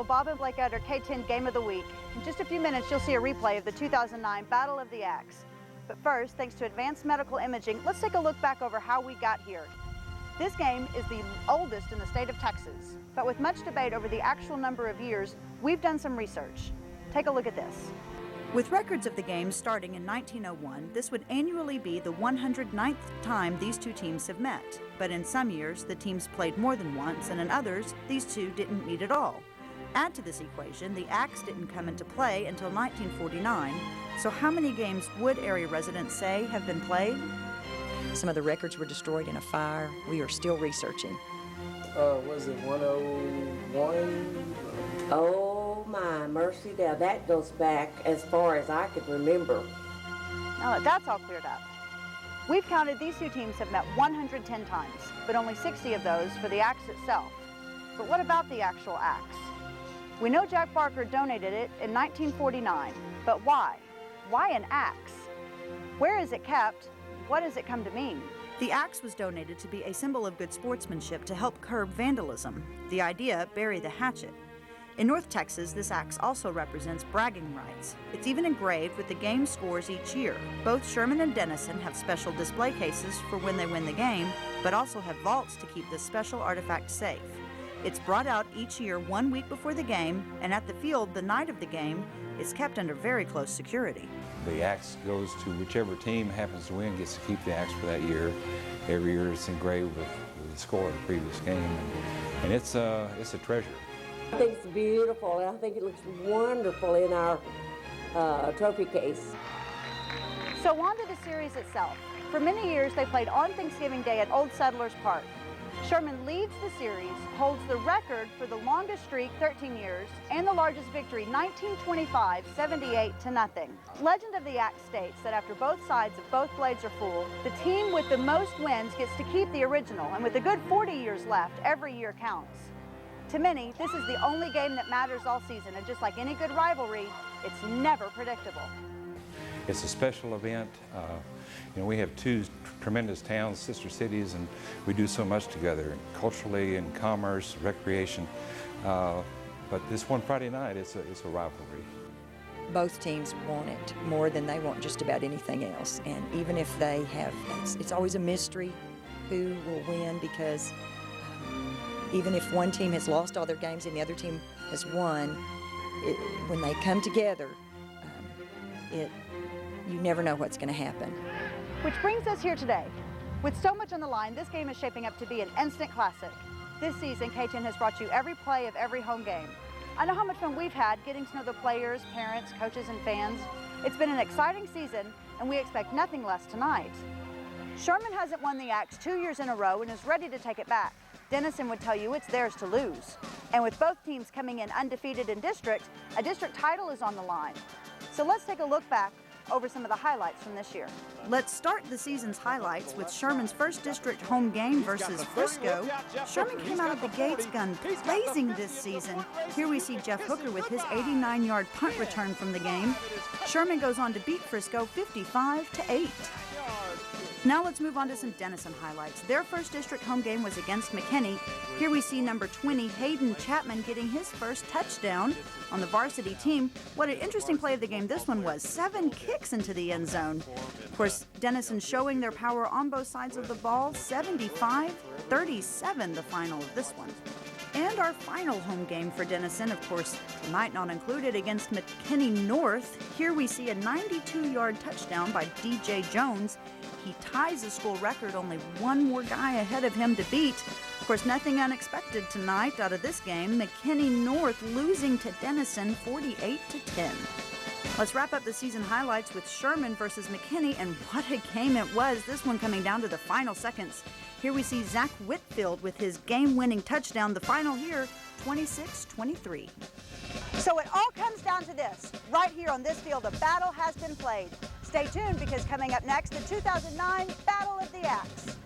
Bob and Blake at our K-10 Game of the Week. In just a few minutes, you'll see a replay of the 2009 Battle of the Axe. But first, thanks to advanced medical imaging, let's take a look back over how we got here. This game is the oldest in the state of Texas, but with much debate over the actual number of years, we've done some research. Take a look at this. With records of the game starting in 1901, this would annually be the 109th time these two teams have met. But in some years, the teams played more than once, and in others, these two didn't meet at all. Add to this equation, the Axe didn't come into play until 1949, so how many games would area residents say have been played? Some of the records were destroyed in a fire. We are still researching. Was it 101? Oh my mercy, now that goes back as far as I could remember. Now that that's all cleared up, we've counted these two teams have met 110 times, but only 60 of those for the Axe itself. But what about the actual Axe? We know Jack Barker donated it in 1949, but why? Why an Axe? Where is it kept? What does it come to mean? The Axe was donated to be a symbol of good sportsmanship to help curb vandalism. The idea, bury the hatchet. In North Texas, this Axe also represents bragging rights. It's even engraved with the game scores each year. Both Sherman and Denison have special display cases for when they win the game, but also have vaults to keep this special artifact safe. It's brought out each year 1 week before the game, and at the field the night of the game is kept under very close security. The Axe goes to whichever team happens to win gets to keep the Axe for that year. Every year it's engraved with the score of the previous game, and it's a treasure. I think it's beautiful, and I think it looks wonderful in our trophy case. So on to the series itself. For many years they played on Thanksgiving Day at Old Settlers Park. Sherman leads the series, holds the record for the longest streak, 13 years, and the largest victory, 1925, 78-0. Legend of the Axe states that after both sides of both blades are full, the team with the most wins gets to keep the original, and with a good 40 years left, every year counts. To many, this is the only game that matters all season, and just like any good rivalry, it's never predictable. It's a special event. We have two tremendous towns, sister cities, and we do so much together, culturally and commerce, recreation. But this one Friday night, it's a rivalry. Both teams want it more than they want just about anything else. And even if they have, it's always a mystery who will win, because even if one team has lost all their games and the other team has won, when they come together, you never know what's going to happen. Which brings us here today. With so much on the line, this game is shaping up to be an instant classic. This season, K-10 has brought you every play of every home game. I know how much fun we've had getting to know the players, parents, coaches, and fans. It's been an exciting season, and we expect nothing less tonight. Sherman hasn't won the Axe 2 years in a row and is ready to take it back. Denison would tell you it's theirs to lose. And with both teams coming in undefeated in district, a district title is on the line. So let's take a look back over some of the highlights from this year. Let's start the season's highlights with Sherman's first district home game versus Frisco. Sherman came out of the gates gun blazing this season. Here we see Jeff Hooker with his 89-yard punt return from the game. Sherman goes on to beat Frisco 55-8. Now let's move on to some Denison highlights. Their first district home game was against McKinney. Here we see number 20, Hayden Chapman, getting his first touchdown on the varsity team. What an interesting play of the game this one was. 7 kicks into the end zone. Of course, Denison showing their power on both sides of the ball. 75-37 the final of this one. And our final home game for Denison, of course, tonight not included, against McKinney North. Here we see a 92-yard touchdown by DJ Jones. He ties the school record, only one more guy ahead of him to beat. Of course, nothing unexpected tonight out of this game. McKinney North losing to Denison 48-10. Let's wrap up the season highlights with Sherman versus McKinney, and what a game it was. This one coming down to the final seconds. Here we see Zach Whitfield with his game-winning touchdown. The final here, 26-23. So it all comes down to this. Right here on this field, a battle has been played. Stay tuned, because coming up next, the 2009 Battle of the Axe.